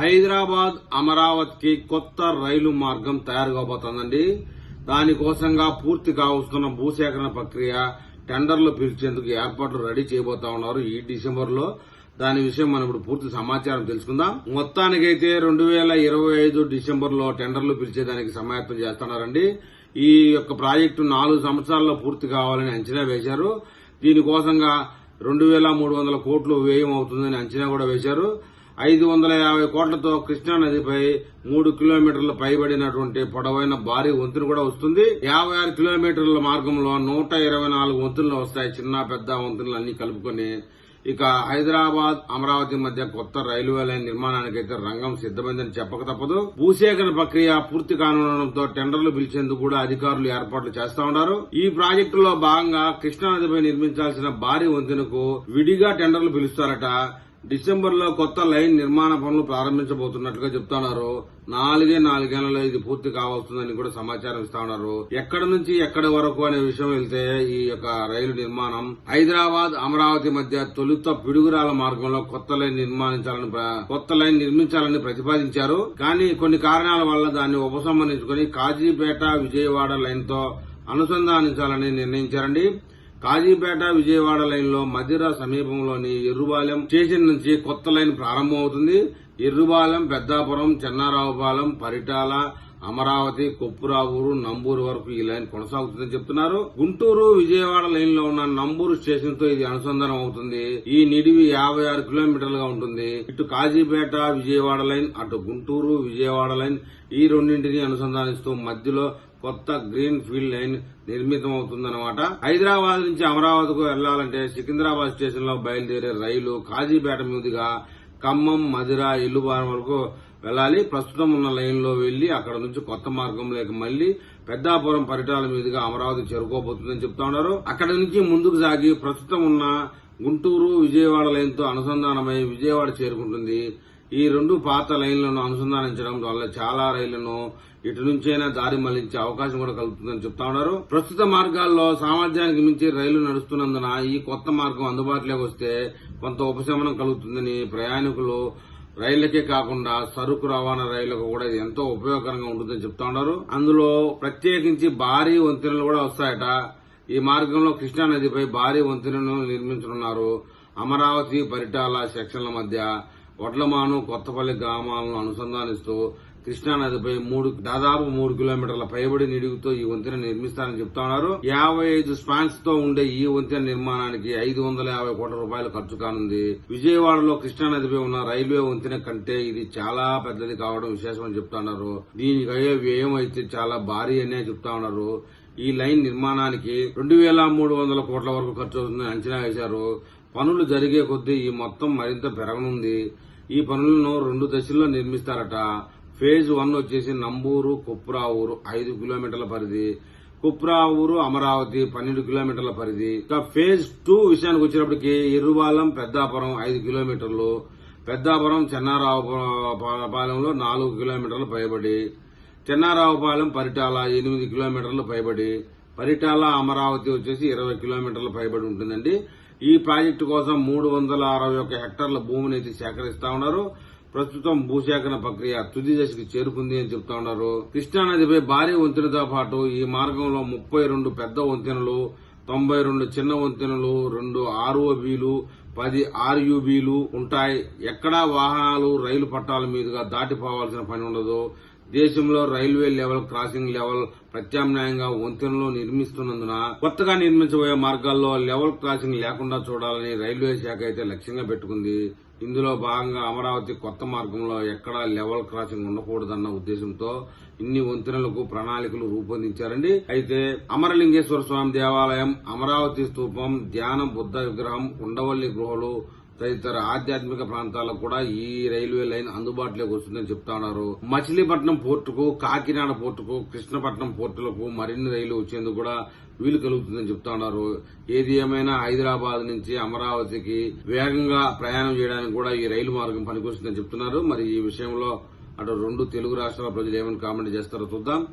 హైదరాబాద్ అమరావతికి కొత్త రైలు మార్గం తయారు కాబోతోందండి. దానికోసంగా పూర్తి కావస్తున్న భూసేకరణ ప్రక్రియ, టెండర్లు పిలిచేందుకు ఏర్పాట్లు రెడీ చేయబోతా ఉన్నారు ఈ డిసెంబర్ లో. దాని విషయం మనం ఇప్పుడు పూర్తి సమాచారం తెలుసుకుందాం. మొత్తానికైతే 2025 డిసెంబర్ లో టెండర్లు పిలిచేదానికి సమాయత్తం చేస్తున్నారండి. ఈ యొక్క ప్రాజెక్టు 4 సంవత్సరాల్లో పూర్తి కావాలని అంచనా వేశారు. దీనికోసంగా 2300 కోట్లు వ్యయం అవుతుందని అంచనా కూడా వేశారు. 550 కోట్లతో కృష్ణా నదిపై 3 కిలోమీటర్ల పైబడినటువంటి పొడవైన భారీ వంతెన కూడా వస్తుంది. 56 కిలోమీటర్ల మార్గంలో 124 వంతులు వస్తాయి, చిన్న పెద్ద వంతులు అన్ని కలుపుకొని. ఇక హైదరాబాద్ అమరావతి మధ్య కొత్త రైల్వే లైన్ నిర్మాణానికైతే రంగం సిద్దమైందని చెప్పక తప్పదు. భూసేకరణ ప్రక్రియ పూర్తి కానుండడంతో టెండర్లు పిలిచేందుకు కూడా అధికారులు ఏర్పాట్లు చేస్తా ఉన్నారు. ఈ ప్రాజెక్టులో భాగంగా కృష్ణా నదిపై నిర్మించాల్సిన భారీ వంతెనకు విడిగా టెండర్లు పిలుస్తారట. డిసెంబర్ లో కొత్త లైన్ నిర్మాణ పనులు ప్రారంభించబోతున్నట్లుగా చెప్తున్నారు. 4 ఇది పూర్తి కావస్తుందని కూడా సమాచారం ఇస్తా ఉన్నారు. ఎక్కడి నుంచి ఎక్కడి వరకు అనే విషయం వెళ్తే ఈ యొక్క రైలు నిర్మాణం హైదరాబాద్ అమరావతి మధ్య తొలుత పిడుగురాల మార్గంలో కొత్త లైన్ నిర్మించాలని ప్రతిపాదించారు. కానీ కొన్ని కారణాల వల్ల దాన్ని ఉపసంహరించుకుని కాజీపేట విజయవాడ లైన్ తో అనుసంధానించాలని నిర్ణయించారండి. కాజీపేట విజయవాడ లైన్ లో మధిర సమీపంలోని ఎర్రుబాలెం స్టేషన్ నుంచి కొత్త లైన్ ప్రారంభమవుతుంది. ఎర్రుబాలెం, పెద్దాపురం, చెన్నారావుపాలెం, పరిటాల, అమరావతి, కొప్పురావూరు, నంబూరు వరకు ఈ లైన్ కొనసాగుతుందని చెప్తున్నారు. గుంటూరు విజయవాడ లైన్ లో ఉన్న నంబూరు స్టేషన్ తో ఇది అనుసంధానం అవుతుంది. ఈ నిడివి 56 కిలోమీటర్లుగా ఉంటుంది. ఇటు కాజీపేట విజయవాడ లైన్, అటు గుంటూరు విజయవాడ లైన్, ఈ రెండింటిని అనుసంధానిస్తూ మధ్యలో కొత్త గ్రీన్ ఫీల్డ్ లైన్ నిర్మితమవుతుందన్నమాట. హైదరాబాద్ నుంచి అమరావతికు వెళ్లాలంటే సికింద్రాబాద్ స్టేషన్ లో బయలుదేరే రైలు కాజీపేట మీదుగా ఖమ్మం, మధిర, ఇల్లుబారం వరకు వెళ్లాలి. ప్రస్తుతం ఉన్న లైన్ లో వెళ్లి అక్కడ నుంచి కొత్త మార్గంలోకి మళ్లీ పెద్దాపురం, పరిటాల మీదుగా అమరావతి చేరుకోబోతుందని చెప్తా ఉన్నారు. అక్కడి నుంచి ముందుకు సాగి ప్రస్తుతం ఉన్న గుంటూరు విజయవాడ లైన్ తో అనుసంధానమై విజయవాడ చేరుకుంటుంది. ఈ 2 పాత లైన్లను అనుసంధానించడం వల్ల చాలా రైళ్లను ఇటు నుంచైనా దారి మళ్లించే అవకాశం కూడా కలుగుతుందని చెప్తా ఉన్నారు. ప్రస్తుత మార్గాల్లో సామర్థ్యానికి మించి రైళ్లు నడుస్తున్నందున ఈ కొత్త మార్గం అందుబాటులోకి వస్తే కొంత ఉపశమనం కలుగుతుందని ప్రయాణికులు రైళ్లకే కాకుండా సరుకు రవాణా రైళ్లకు కూడా ఇది ఎంతో ఉపయోగకరంగా ఉంటుందని చెప్తా ఉన్నారు. అందులో ప్రత్యేకించి భారీ వంతెనలు కూడా వస్తాయట. ఈ మార్గంలో కృష్ణా నదిపై భారీ వంతెనను నిర్మించనున్నారు. అమరావతి, పరిటాల సెక్షన్ల మధ్య వడ్లమాను, కొత్తపల్లి గ్రామాలను అనుసంధానిస్తూ కృష్ణా నదిపై దాదాపు 3 కిలోమీటర్ల పైబడి నిడివితో ఈ వంతెన నిర్మిస్తారని చెప్తా ఉన్నారు. 55 స్పాన్స్ తో ఉండే ఈ వంతెన నిర్మాణానికి 550 కోట్ల రూపాయలు ఖర్చు కానుంది. విజయవాడలో కృష్ణా నదిపై ఉన్న రైల్వే వంతెన కంటే ఇది చాలా పెద్దది కావడం విశేషమని చెప్తా ఉన్నారు. దీనికి అయ్యే వ్యయం అయితే చాలా భారీ అనే చెప్తా ఉన్నారు. ఈ లైన్ నిర్మాణానికి 2300 కోట్ల వరకు ఖర్చు అవుతుందని అంచనా వేశారు. పనులు జరిగే కొద్దీ ఈ మొత్తం మరింత పెరగనుంది. ఈ పనులను 2 దశల్లో నిర్మిస్తారట. ఫేజ్ 1 వచ్చేసి నంబూరు, కొప్పురావూరు 5 కిలోమీటర్ల పరిధి, కొప్పురావూరు, అమరావతి 12 కిలోమీటర్ల పరిధి. ఇక ఫేజ్ 2 విషయానికి వచ్చినప్పటికీ ఎర్రుబాలెం, పెద్దాపురం 5 కిలోమీటర్లు, పెద్దాపురం, చెన్నారావుపాలెంలో 4 కిలోమీటర్లు పైబడి, చెన్నారావుపాలెం, పరిటాల 8 కిలోమీటర్లు పైబడి, పరిటాల, అమరావతి వచ్చేసి 20 కిలోమీటర్ల పైబడి ఉంటుందండి. ఈ ప్రాజెక్టు కోసం 361 హెక్టార్ల భూమిని అయితే సేకరిస్తా ఉన్నారు. ప్రస్తుతం భూసేకరణ ప్రక్రియ తుది దశకు చేరుకుంది అని చెప్తా ఉన్నారు. కృష్ణా నదిపై భారీ వంతెనతో పాటు ఈ మార్గంలో 32 పెద్ద వంతెనలు, 92 చిన్న వంతెనలు, 2 ROBలు, 10 RUBలు ఉంటాయి. ఎక్కడా వాహనాలు రైలు పట్టాల మీదుగా దాటిపోవాల్సిన పని ఉండదు. దేశంలో రైల్వే లెవెల్ క్రాసింగ్ లెవెల్ ప్రత్యామ్నాయంగా వంతెనలు నిర్మిస్తున్నందున కొత్తగా నిర్మించబోయే మార్గాల్లో లెవెల్ క్రాసింగ్ లేకుండా చూడాలని రైల్వే శాఖ అయితే లక్ష్యంగా పెట్టుకుంది. ఇందులో భాగంగా అమరావతి కొత్త మార్గంలో ఎక్కడా లెవెల్ క్రాసింగ్ ఉండకూడదన్న ఉద్దేశంతో ఇన్ని వంతెనలకు ప్రణాళికలు రూపొందించారండి. అయితే అమరలింగేశ్వర స్వామి దేవాలయం, అమరావతి స్తూపం, ధ్యాన బుద్ధ విగ్రహం, ఉండవల్లి గృహలు తదితర ఆధ్యాత్మిక ప్రాంతాలకు కూడా ఈ రైల్వే లైన్ అందుబాటులోకి వస్తుందని చెప్తా ఉన్నారు. మచిలీపట్నం పోర్టుకు, కాకినాడ పోర్టుకు, కృష్ణపట్నం పోర్టులకు మరిన్ని రైళ్లు వచ్చేందుకు కూడా వీలు కలుగుతుందని చెప్తా ఉన్నారు. ఏది ఏమైనా హైదరాబాద్ నుంచి అమరావతికి వేగంగా ప్రయాణం చేయడానికి కూడా ఈ రైలు మార్గం పనికొస్తుందని చెప్తున్నారు. మరి ఈ విషయంలో అటు 2 తెలుగు రాష్ట్రాల ప్రజలు ఏమైనా కామెంట్ చేస్తారో చూద్దాం.